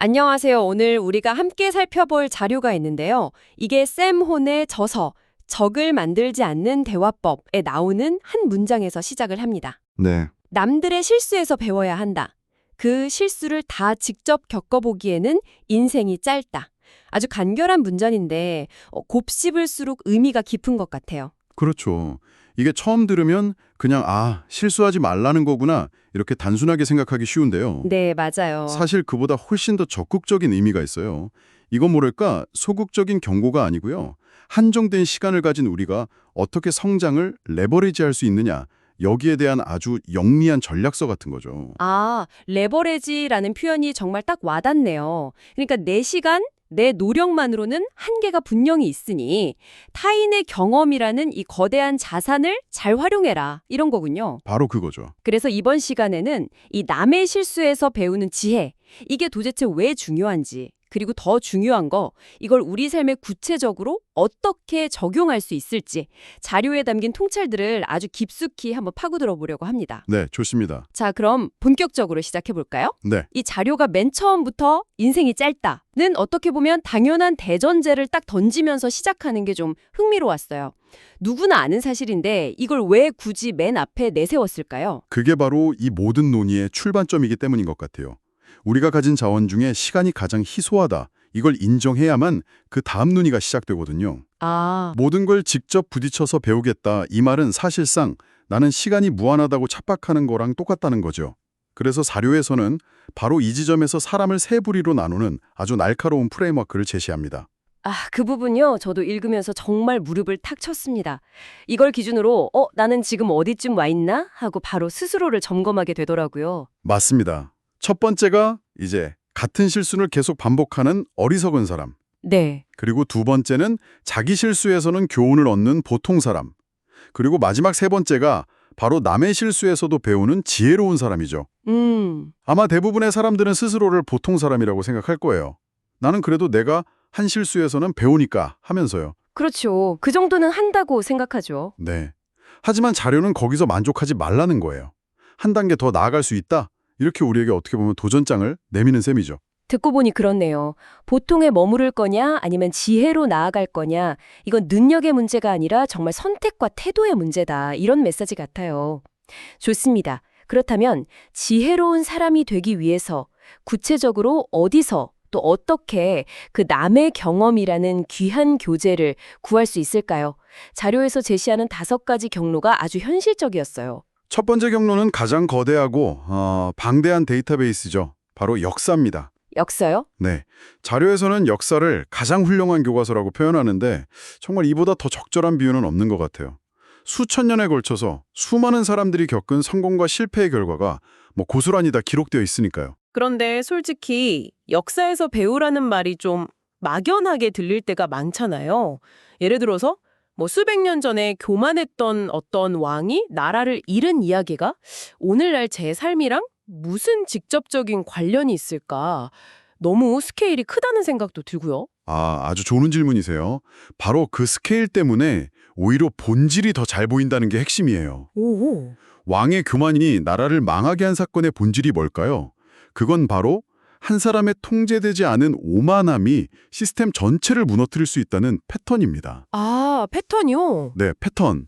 안녕하세요. 오늘 우리가 함께 살펴볼 자료가 있는데요. 이게 샘 혼의 저서, 적을 만들지 않는 대화법에 나오는 한 문장에서 시작을 합니다. 네, 남들의 실수에서 배워야 한다. 그 실수를 다 직접 겪어보기에는 인생이 짧다. 아주 간결한 문장인데 곱씹을수록 의미가 깊은 것 같아요. 그렇죠. 이게 처음 들으면 그냥 실수하지 말라는 거구나 이렇게 단순하게 생각하기 쉬운데요. 네, 맞아요. 사실 그보다 훨씬 더 적극적인 의미가 있어요. 이건 뭐랄까 소극적인 경고가 아니고요. 한정된 시간을 가진 우리가 어떻게 성장을 레버리지할 수 있느냐 여기에 대한 아주 영리한 전략서 같은 거죠. 레버레지라는 표현이 정말 딱 와닿네요. 그러니까 내 시간, 내 노력만으로는 한계가 분명히 있으니 타인의 경험이라는 이 거대한 자산을 잘 활용해라. 이런 거군요. 바로 그거죠. 그래서 이번 시간에는 이 남의 실수에서 배우는 지혜, 이게 도대체 왜 중요한지, 그리고 더 중요한 거, 이걸 우리 삶에 구체적으로 어떻게 적용할 수 있을지 자료에 담긴 통찰들을 아주 깊숙이 한번 파고들어 보려고 합니다. 네, 좋습니다. 자, 그럼 본격적으로 시작해 볼까요? 네, 이 자료가 맨 처음부터 인생이 짧다는 어떻게 보면 당연한 대전제를 딱 던지면서 시작하는 게 좀 흥미로웠어요. 누구나 아는 사실인데 이걸 왜 굳이 맨 앞에 내세웠을까요? 그게 바로 이 모든 논의의 출발점이기 때문인 것 같아요. 우리가 가진 자원 중에 시간이 가장 희소하다. 이걸 인정해야만 그 다음 논의가 시작되거든요. 모든 걸 직접 부딪혀서 배우겠다. 이 말은 사실상 나는 시간이 무한하다고 착각하는 거랑 똑같다는 거죠. 그래서 사료에서는 바로 이 지점에서 사람을 세 부리로 나누는 아주 날카로운 프레임워크를 제시합니다. 그 부분요. 저도 읽으면서 정말 무릎을 탁 쳤습니다. 이걸 기준으로 나는 지금 어디쯤 와 있나? 하고 바로 스스로를 점검하게 되더라고요. 맞습니다. 첫 번째가 이제 같은 실수를 계속 반복하는 어리석은 사람. 네. 그리고 두 번째는 자기 실수에서는 교훈을 얻는 보통 사람. 그리고 마지막 세 번째가 바로 남의 실수에서도 배우는 지혜로운 사람이죠. 아마 대부분의 사람들은 스스로를 보통 사람이라고 생각할 거예요. 나는 그래도 내가 한 실수에서는 배우니까 하면서요. 그렇죠. 그 정도는 한다고 생각하죠. 네. 하지만 자료는 거기서 만족하지 말라는 거예요. 한 단계 더 나아갈 수 있다? 이렇게 우리에게 어떻게 보면 도전장을 내미는 셈이죠. 듣고 보니 그렇네요. 보통에 머무를 거냐 아니면 지혜로 나아갈 거냐 이건 능력의 문제가 아니라 정말 선택과 태도의 문제다. 이런 메시지 같아요. 좋습니다. 그렇다면 지혜로운 사람이 되기 위해서 구체적으로 어디서 또 어떻게 그 남의 경험이라는 귀한 교재를 구할 수 있을까요? 자료에서 제시하는 5가지 경로가 아주 현실적이었어요. 첫 번째 경로는 가장 거대하고 방대한 데이터베이스죠. 바로 역사입니다. 역사요? 네. 자료에서는 역사를 가장 훌륭한 교과서라고 표현하는데 정말 이보다 더 적절한 비유는 없는 것 같아요. 수천 년에 걸쳐서 수많은 사람들이 겪은 성공과 실패의 결과가 고스란히 다 기록되어 있으니까요. 그런데 솔직히 역사에서 배우라는 말이 좀 막연하게 들릴 때가 많잖아요. 예를 들어서 수백 년 전에 교만했던 어떤 왕이 나라를 잃은 이야기가 오늘날 제 삶이랑 무슨 직접적인 관련이 있을까? 너무 스케일이 크다는 생각도 들고요. 아주 좋은 질문이세요. 바로 그 스케일 때문에 오히려 본질이 더 잘 보인다는 게 핵심이에요. 오. 왕의 교만이 나라를 망하게 한 사건의 본질이 뭘까요? 그건 바로 한 사람의 통제되지 않은 오만함이 시스템 전체를 무너뜨릴 수 있다는 패턴입니다. 패턴이요? 네, 패턴.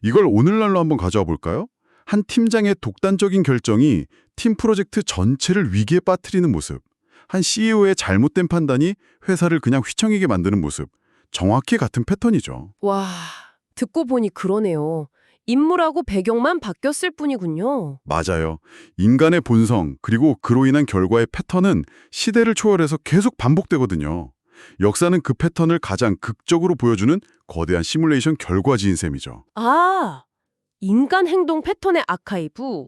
이걸 오늘날로 한번 가져와 볼까요? 한 팀장의 독단적인 결정이 팀 프로젝트 전체를 위기에 빠뜨리는 모습. 한 CEO의 잘못된 판단이 회사를 그냥 휘청이게 만드는 모습. 정확히 같은 패턴이죠. 와, 듣고 보니 그러네요. 인물하고 배경만 바뀌었을 뿐이군요. 맞아요. 인간의 본성 그리고 그로 인한 결과의 패턴은 시대를 초월해서 계속 반복되거든요. 역사는 그 패턴을 가장 극적으로 보여주는 거대한 시뮬레이션 결과지인 셈이죠. 인간 행동 패턴의 아카이브.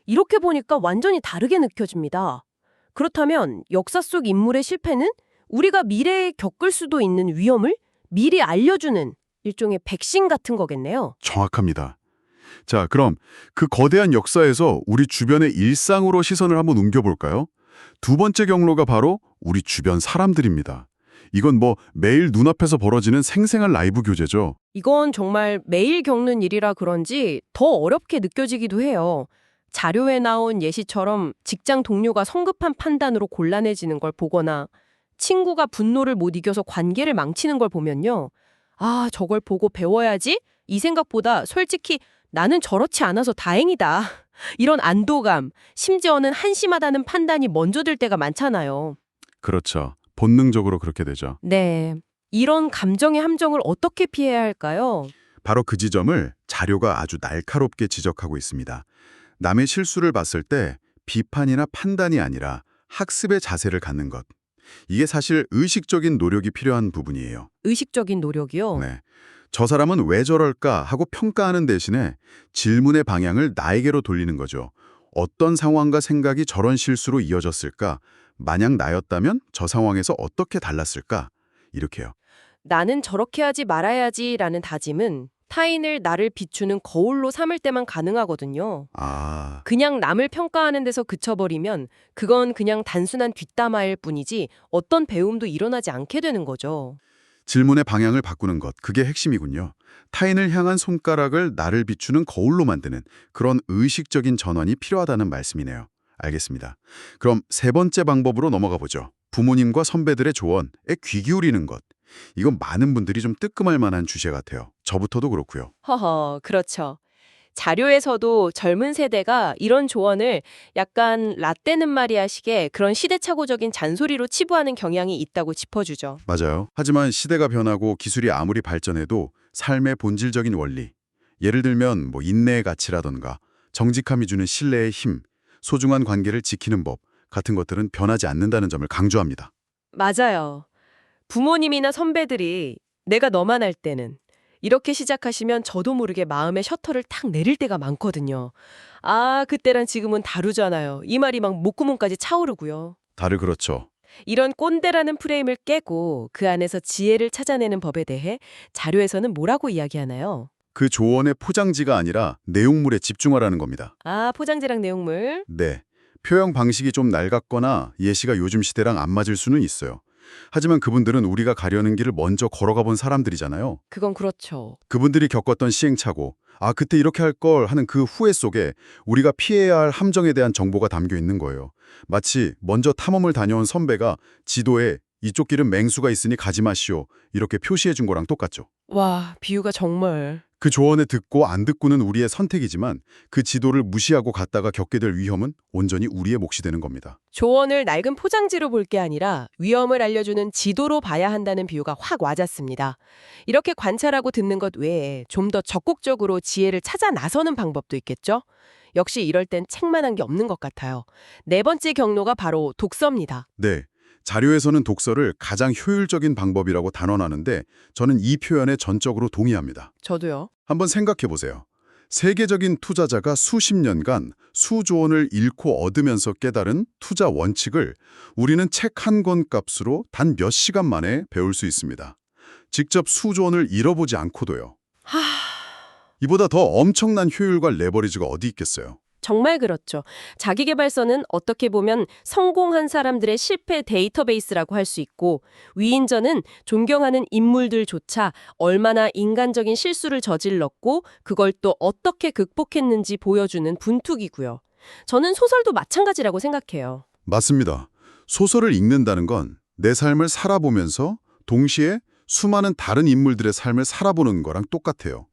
이렇게 보니까 완전히 다르게 느껴집니다. 그렇다면 역사 속 인물의 실패는 우리가 미래에 겪을 수도 있는 위험을 미리 알려주는 일종의 백신 같은 거겠네요. 정확합니다. 자, 그럼 그 거대한 역사에서 우리 주변의 일상으로 시선을 한번 옮겨볼까요? 두 번째 경로가 바로 우리 주변 사람들입니다. 이건 매일 눈앞에서 벌어지는 생생한 라이브 교재죠. 이건 정말 매일 겪는 일이라 그런지 더 어렵게 느껴지기도 해요. 자료에 나온 예시처럼 직장 동료가 성급한 판단으로 곤란해지는 걸 보거나 친구가 분노를 못 이겨서 관계를 망치는 걸 보면요. 아, 저걸 보고 배워야지? 이 생각보다 솔직히 나는 저렇지 않아서 다행이다. 이런 안도감, 심지어는 한심하다는 판단이 먼저 들 때가 많잖아요. 그렇죠. 본능적으로 그렇게 되죠. 네. 이런 감정의 함정을 어떻게 피해야 할까요? 바로 그 지점을 자료가 아주 날카롭게 지적하고 있습니다. 남의 실수를 봤을 때 비판이나 판단이 아니라 학습의 자세를 갖는 것. 이게 사실 의식적인 노력이 필요한 부분이에요. 의식적인 노력이요? 네. 저 사람은 왜 저럴까 하고 평가하는 대신에 질문의 방향을 나에게로 돌리는 거죠. 어떤 상황과 생각이 저런 실수로 이어졌을까? 만약 나였다면 저 상황에서 어떻게 달랐을까? 이렇게요. 나는 저렇게 하지 말아야지라는 다짐은 타인을 나를 비추는 거울로 삼을 때만 가능하거든요. 아, 그냥 남을 평가하는 데서 그쳐버리면 그건 그냥 단순한 뒷담화일 뿐이지 어떤 배움도 일어나지 않게 되는 거죠. 질문의 방향을 바꾸는 것, 그게 핵심이군요. 타인을 향한 손가락을 나를 비추는 거울로 만드는 그런 의식적인 전환이 필요하다는 말씀이네요. 알겠습니다. 그럼 세 번째 방법으로 넘어가 보죠. 부모님과 선배들의 조언에 귀 기울이는 것. 이건 많은 분들이 좀 뜨끔할 만한 주제 같아요. 저부터도 그렇고요. 허허, 그렇죠. 자료에서도 젊은 세대가 이런 조언을 약간 라떼는 말이야식의 그런 시대착오적인 잔소리로 치부하는 경향이 있다고 짚어주죠. 맞아요. 하지만 시대가 변하고 기술이 아무리 발전해도 삶의 본질적인 원리, 예를 들면 인내의 가치라던가 정직함이 주는 신뢰의 힘, 소중한 관계를 지키는 법 같은 것들은 변하지 않는다는 점을 강조합니다. 맞아요. 부모님이나 선배들이 내가 너만 할 때는 이렇게 시작하시면 저도 모르게 마음의 셔터를 탁 내릴 때가 많거든요. 아, 그때랑 지금은 다르잖아요. 이 말이 막 목구멍까지 차오르고요. 다들 그렇죠. 이런 꼰대라는 프레임을 깨고 그 안에서 지혜를 찾아내는 법에 대해 자료에서는 뭐라고 이야기하나요? 그 조언의 포장지가 아니라 내용물에 집중하라는 겁니다. 아, 포장지랑 내용물. 네. 표현 방식이 좀 낡았거나 예시가 요즘 시대랑 안 맞을 수는 있어요. 하지만 그분들은 우리가 가려는 길을 먼저 걸어가 본 사람들이잖아요. 그건 그렇죠. 그분들이 겪었던 시행착오, 아, 그때 이렇게 할 걸 하는 그 후회 속에 우리가 피해야 할 함정에 대한 정보가 담겨 있는 거예요. 마치 먼저 탐험을 다녀온 선배가 지도에 이쪽 길은 맹수가 있으니 가지 마시오 이렇게 표시해 준 거랑 똑같죠. 와, 비유가 정말. 그 조언에 듣고 안 듣고는 우리의 선택이지만 그 지도를 무시하고 갔다가 겪게 될 위험은 온전히 우리의 몫이 되는 겁니다. 조언을 낡은 포장지로 볼 게 아니라 위험을 알려주는 지도로 봐야 한다는 비유가 확 와닿습니다. 이렇게 관찰하고 듣는 것 외에 좀 더 적극적으로 지혜를 찾아 나서는 방법도 있겠죠? 역시 이럴 땐 책만한 게 없는 것 같아요. 네 번째 경로가 바로 독서입니다. 네. 자료에서는 독서를 가장 효율적인 방법이라고 단언하는데 저는 이 표현에 전적으로 동의합니다. 저도요. 한번 생각해 보세요. 세계적인 투자자가 수십 년간 수조원을 잃고 얻으면서 깨달은 투자 원칙을 우리는 책 한 권 값으로 단 몇 시간 만에 배울 수 있습니다. 직접 수조원을 잃어보지 않고도요. 이보다 더 엄청난 효율과 레버리지가 어디 있겠어요. 정말 그렇죠. 자기계발서는 어떻게 보면 성공한 사람들의 실패 데이터베이스라고 할 수 있고 위인전은 존경하는 인물들조차 얼마나 인간적인 실수를 저질렀고 그걸 또 어떻게 극복했는지 보여주는 분투기고요. 저는 소설도 마찬가지라고 생각해요. 맞습니다. 소설을 읽는다는 건 내 삶을 살아보면서 동시에 수많은 다른 인물들의 삶을 살아보는 거랑 똑같아요.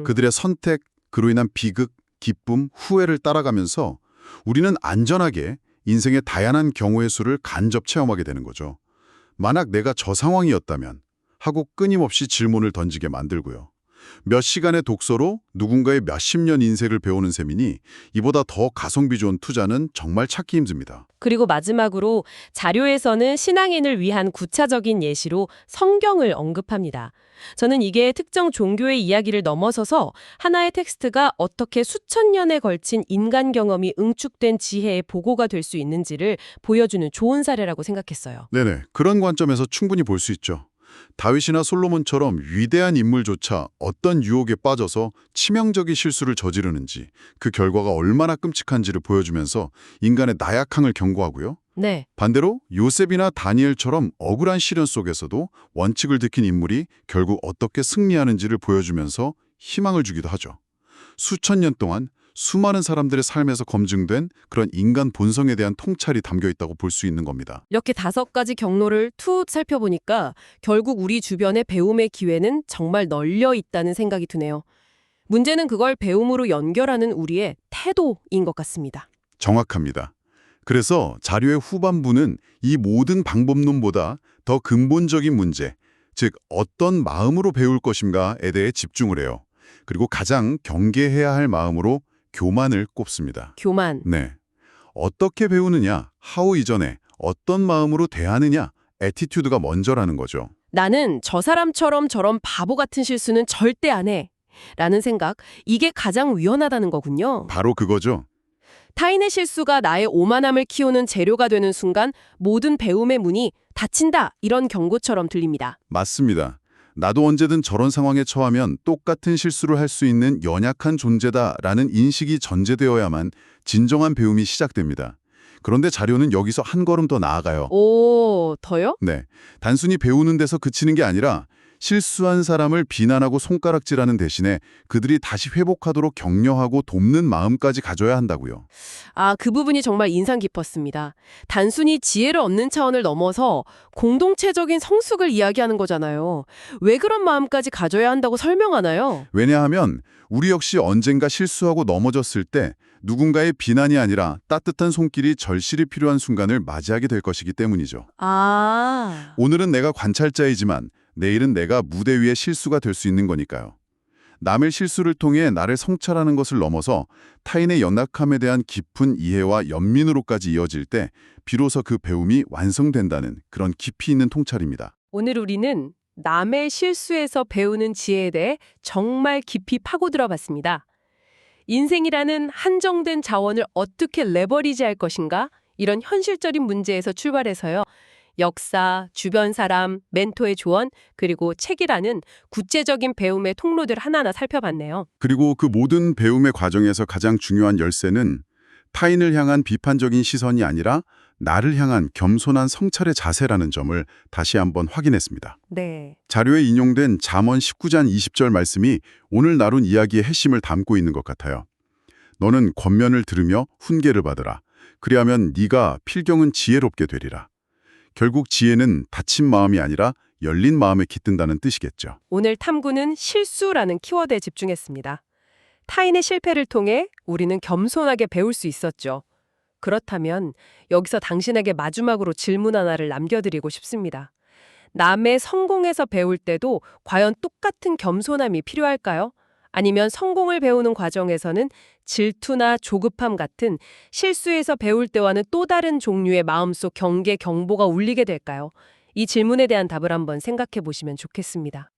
그들의 선택, 그로 인한 비극, 기쁨, 후회를 따라가면서 우리는 안전하게 인생의 다양한 경우의 수를 간접 체험하게 되는 거죠. 만약 내가 저 상황이었다면 하고 끊임없이 질문을 던지게 만들고요. 몇 시간의 독서로 누군가의 몇십 년 인생을 배우는 셈이니 이보다 더 가성비 좋은 투자는 정말 찾기 힘듭니다. 그리고 마지막으로 자료에서는 신앙인을 위한 구체적인 예시로 성경을 언급합니다. 저는 이게 특정 종교의 이야기를 넘어서서 하나의 텍스트가 어떻게 수천 년에 걸친 인간 경험이 응축된 지혜의 보고가 될 수 있는지를 보여주는 좋은 사례라고 생각했어요. 네네, 그런 관점에서 충분히 볼 수 있죠. 다윗이나 솔로몬처럼 위대한 인물조차 어떤 유혹에 빠져서 치명적인 실수를 저지르는지 그 결과가 얼마나 끔찍한지를 보여주면서 인간의 나약함을 경고하고요. 네. 반대로 요셉이나 다니엘처럼 억울한 시련 속에서도 원칙을 지킨 인물이 결국 어떻게 승리하는지를 보여주면서 희망을 주기도 하죠. 수천 년 동안 수많은 사람들의 삶에서 검증된 그런 인간 본성에 대한 통찰이 담겨 있다고 볼 수 있는 겁니다. 이렇게 5가지 경로를 툭 살펴보니까 결국 우리 주변의 배움의 기회는 정말 널려 있다는 생각이 드네요. 문제는 그걸 배움으로 연결하는 우리의 태도인 것 같습니다. 정확합니다. 그래서 자료의 후반부는 이 모든 방법론보다 더 근본적인 문제, 즉 어떤 마음으로 배울 것인가에 대해 집중을 해요. 그리고 가장 경계해야 할 마음으로 교만을 꼽습니다. 교만. 네. 어떻게 배우느냐, how 이전에 어떤 마음으로 대하느냐, 애티튜드가 먼저라는 거죠. 나는 저 사람처럼 저런 바보 같은 실수는 절대 안 해. 라는 생각, 이게 가장 위험하다는 거군요. 바로 그거죠. 타인의 실수가 나의 오만함을 키우는 재료가 되는 순간 모든 배움의 문이 닫힌다, 이런 경고처럼 들립니다. 맞습니다. 나도 언제든 저런 상황에 처하면 똑같은 실수를 할 수 있는 연약한 존재다라는 인식이 전제되어야만 진정한 배움이 시작됩니다. 그런데 자료는 여기서 한 걸음 더 나아가요. 오, 더요? 네, 단순히 배우는 데서 그치는 게 아니라 실수한 사람을 비난하고 손가락질하는 대신에 그들이 다시 회복하도록 격려하고 돕는 마음까지 가져야 한다고요. 아, 그 부분이 정말 인상 깊었습니다. 단순히 지혜를 얻는 차원을 넘어서 공동체적인 성숙을 이야기하는 거잖아요. 왜 그런 마음까지 가져야 한다고 설명하나요? 왜냐하면 우리 역시 언젠가 실수하고 넘어졌을 때 누군가의 비난이 아니라 따뜻한 손길이 절실히 필요한 순간을 맞이하게 될 것이기 때문이죠. 아, 오늘은 내가 관찰자이지만 내일은 내가 무대 위의 실수가 될 수 있는 거니까요. 남의 실수를 통해 나를 성찰하는 것을 넘어서 타인의 연약함에 대한 깊은 이해와 연민으로까지 이어질 때 비로소 그 배움이 완성된다는 그런 깊이 있는 통찰입니다. 오늘 우리는 남의 실수에서 배우는 지혜에 대해 정말 깊이 파고들어 봤습니다. 인생이라는 한정된 자원을 어떻게 레버리지할 것인가? 이런 현실적인 문제에서 출발해서요. 역사, 주변 사람, 멘토의 조언, 그리고 책이라는 구체적인 배움의 통로들 하나하나 살펴봤네요. 그리고 그 모든 배움의 과정에서 가장 중요한 열쇠는 타인을 향한 비판적인 시선이 아니라 나를 향한 겸손한 성찰의 자세라는 점을 다시 한번 확인했습니다. 네. 자료에 인용된 잠언 19장 20절 말씀이 오늘 나눈 이야기의 핵심을 담고 있는 것 같아요. 너는 권면을 들으며 훈계를 받으라. 그리하면 네가 필경은 지혜롭게 되리라. 결국 지혜는 닫힌 마음이 아니라 열린 마음에 깃든다는 뜻이겠죠. 오늘 탐구는 실수라는 키워드에 집중했습니다. 타인의 실패를 통해 우리는 겸손하게 배울 수 있었죠. 그렇다면 여기서 당신에게 마지막으로 질문 하나를 남겨드리고 싶습니다. 남의 성공에서 배울 때도 과연 똑같은 겸손함이 필요할까요? 아니면 성공을 배우는 과정에서는 질투나 조급함 같은 실수에서 배울 때와는 또 다른 종류의 마음속 경계, 경보가 울리게 될까요? 이 질문에 대한 답을 한번 생각해 보시면 좋겠습니다.